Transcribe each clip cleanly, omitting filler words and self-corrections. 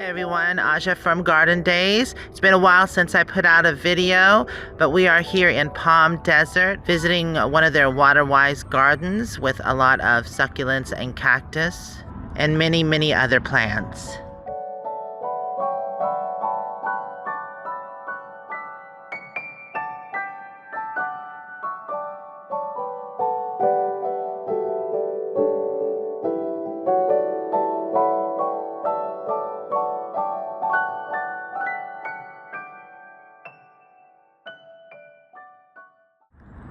Everyone, Aja from Garden Days. It's been a while since I put out a video, but we are here in Palm Desert visiting one of their water-wise gardens with a lot of succulents and cactus and many other plants.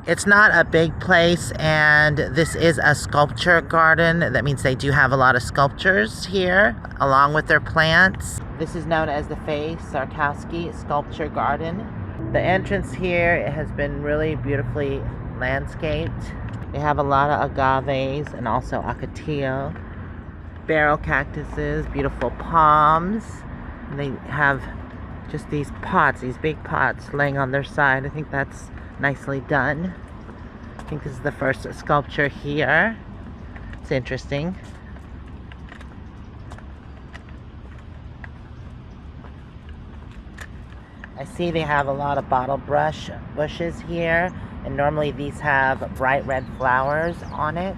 It's not a big place, and this is a sculpture garden. That means they do have a lot of sculptures here along with their plants. This is known as the Faye Sarkowsky Sculpture Garden. The entrance here has been really beautifully landscaped. They have a lot of agaves and also ocotillo, barrel cactuses, beautiful palms. And they have just these pots, these big pots laying on their side. I think that's nicely done. I think this is the first sculpture here. It's interesting. I see they have a lot of bottle brush bushes here, and normally these have bright red flowers on it.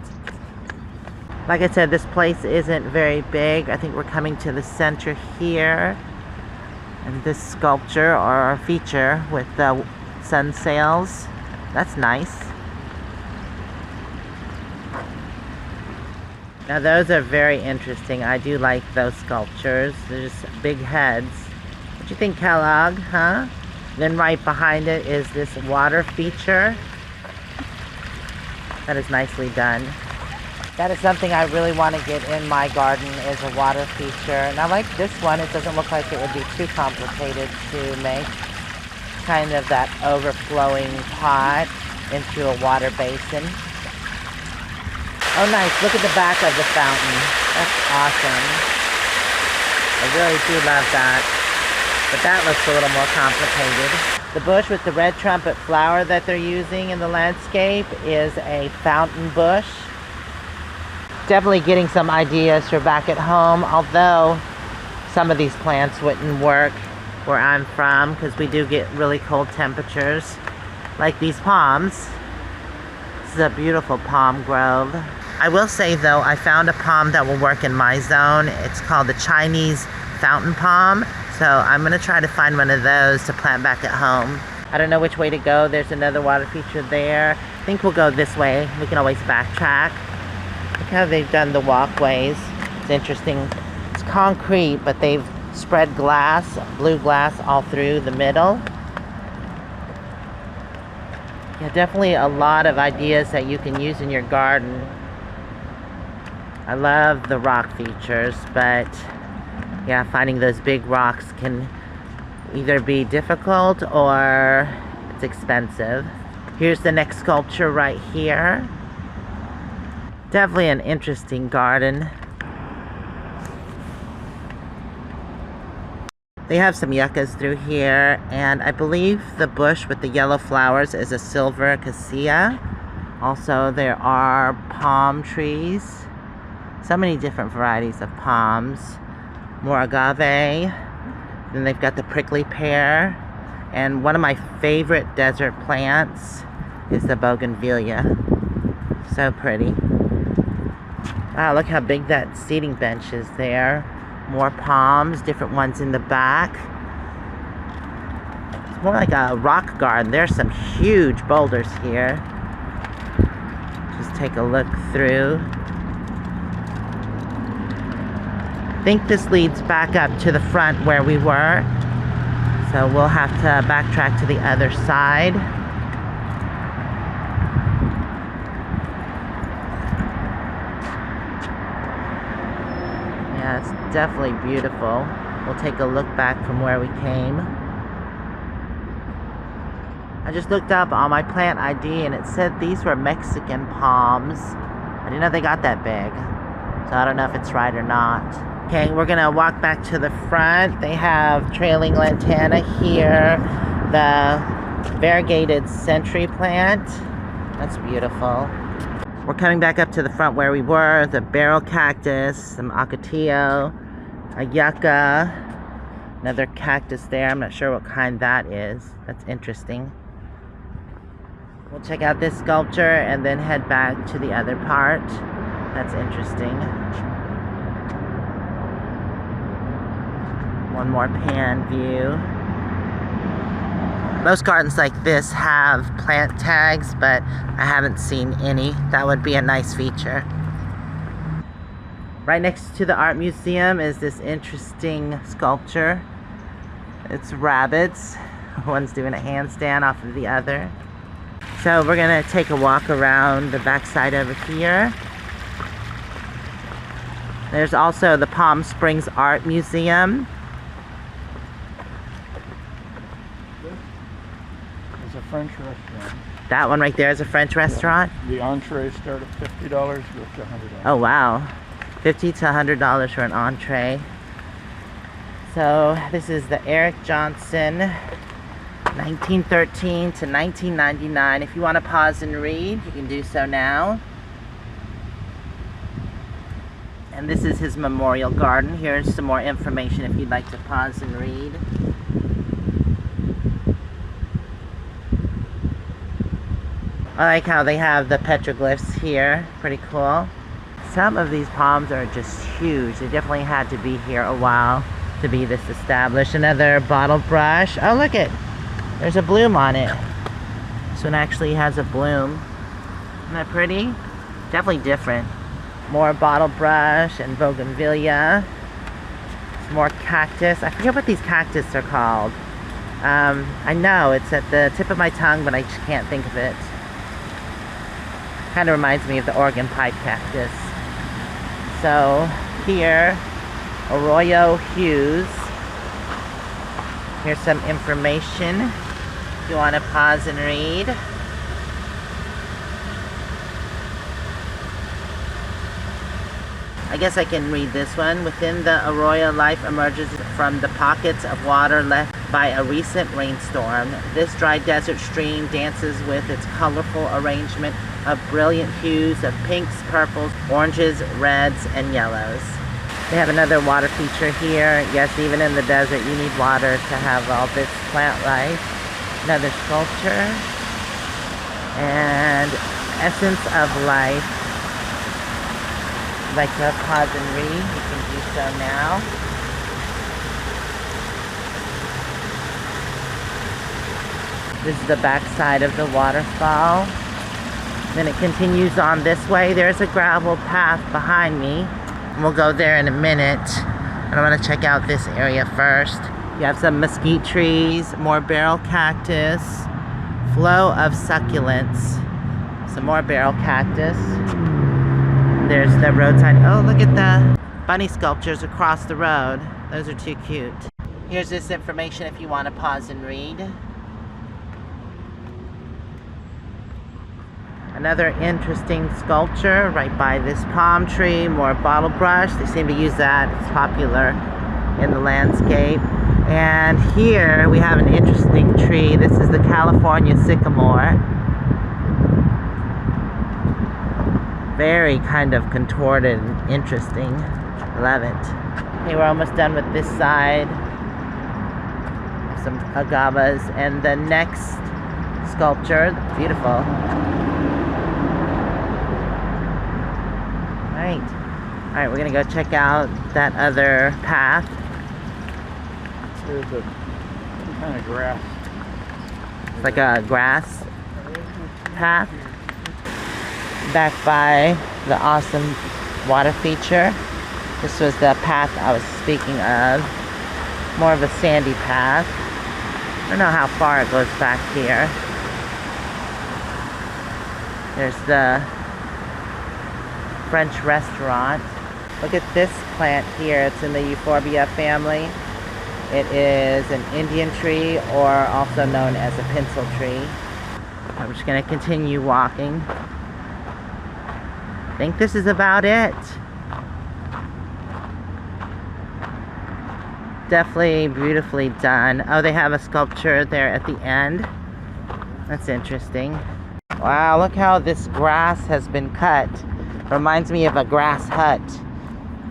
Like I said, this place isn't very big. I think we're coming to the center here, and this sculpture or feature with the sun sails. That's nice. Now those are very interesting. I do like those sculptures. They're just big heads. What do you think, Kellogg? Huh? Then right behind it is this water feature. That is nicely done. That is something I really want to get in my garden, is a water feature. And I like this one. It doesn't look like it would be too complicated to make. Kind of that overflowing pot into a water basin. Oh nice, look at the back of the fountain. That's awesome. I really do love that. But that looks a little more complicated. The bush with the red trumpet flower that they're using in the landscape is a fountain bush. Definitely getting some ideas for back at home, although some of these plants wouldn't work where I'm from because we do get really cold temperatures, like these palms. This is a beautiful palm grove. I will say though, I found a palm that will work in my zone. It's called the Chinese fountain palm, so I'm gonna try to find one of those to plant back at home. I don't know which way to go. There's another water feature there. I think we'll go this way. We can always backtrack. Look how they've done the walkways. It's interesting. It's concrete, but they've spread glass, blue glass, all through the middle. Yeah, definitely a lot of ideas that you can use in your garden. I love the rock features, but yeah, finding those big rocks can either be difficult or it's expensive. Here's the next sculpture right here. Definitely an interesting garden. They have some yuccas through here, and I believe the bush with the yellow flowers is a silver cassia. Also, there are palm trees. So many different varieties of palms. More agave. Then they've got the prickly pear. And one of my favorite desert plants is the bougainvillea. So pretty. Wow, look how big that seating bench is there. More palms, different ones in the back. It's more like a rock garden. There's some huge boulders here. Just take a look through. I think this leads back up to the front where we were. So we'll have to backtrack to the other side. Yeah, it's definitely beautiful. We'll take a look back from where we came. I just looked up on my plant ID and it said these were Mexican palms. I didn't know they got that big. So I don't know if it's right or not. Okay, we're gonna walk back to the front. They have trailing lantana here. The variegated century plant. That's beautiful. We're coming back up to the front where we were. The barrel cactus, some ocotillo, a yucca, Another cactus there. I'm not sure what kind that is. That's interesting. We'll check out this sculpture and then head back to the other part. That's interesting. One more pan view. Most gardens like this have plant tags, but I haven't seen any. That would be a nice feature. Right next to the art museum is this interesting sculpture. It's rabbits. One's doing a handstand off of the other. So we're gonna take a walk around the backside over here. There's also the Palm Springs Art Museum. It's a French restaurant. That one right there is a French restaurant? The entrees start at $50, go up to $100. Oh wow. $50 to $100 for an entree. So this is the Eric Johnson 1913 to 1999. If you want to pause and read, you can do so now. And this is his memorial garden. Here's some more information if you'd like to pause and read. I like how they have the petroglyphs here. Pretty cool. Some of these palms are just huge. They definitely had to be here a while to be this established. Another bottle brush. Oh, look it. There's a bloom on it. This one actually has a bloom. Isn't that pretty? Definitely different. More bottle brush and bougainvillea. Some more cactus. I forget what these cactus are called. I know it's at the tip of my tongue, but I just can't think of it. Kind of reminds me of the Oregon pipe cactus. So here, Arroyo hues. Here's some information if you want to pause and read. I guess I can read this one. Within the Arroyo, life emerges from the pockets of water left by a recent rainstorm. This dry desert stream dances with its colorful arrangement of brilliant hues of pinks, purples, oranges, reds, and yellows. They have another water feature here. Yes, even in the desert you need water to have all this plant life. Another sculpture. And essence of life. If you'd like to pause and read, you can do so now. This is the back side of the waterfall. Then it continues on this way. There's a gravel path behind me. And we'll go there in a minute. But I want to check out this area first. You have some mesquite trees, more barrel cactus, flow of succulents, some more barrel cactus. There's the roadside. Oh, look at the bunny sculptures across the road. Those are too cute. Here's this information if you want to pause and read. Another interesting sculpture right by this palm tree. More bottle brush. They seem to use that. It's popular in the landscape. And here we have an interesting tree. This is the California sycamore. Very kind of contorted and interesting. Love it. Okay, we're almost done with this side. Some agavas. And the next sculpture, beautiful. Alright, we're gonna go check out that other path. There's some kind of grass. It's like a grass path. Back by the awesome water feature. This was the path I was speaking of. More of a sandy path. I don't know how far it goes back here. There's the French restaurant. Look at this plant here. It's in the Euphorbia family. It is an Indian tree, or also known as a pencil tree. I'm just going to continue walking. I think this is about it. Definitely beautifully done. Oh, they have a sculpture there at the end. That's interesting. Wow, look how this grass has been cut. Reminds me of a grass hut.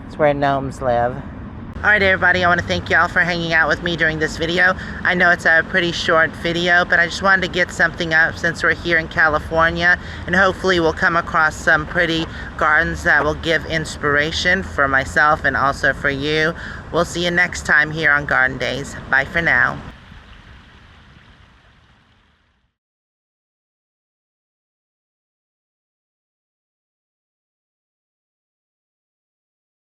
It's where gnomes live. Alright everybody, I want to thank y'all for hanging out with me during this video. I know it's a pretty short video, but I just wanted to get something up since we're here in California, and hopefully we'll come across some pretty gardens that will give inspiration for myself and also for you. We'll see you next time here on Garden Days. Bye for now.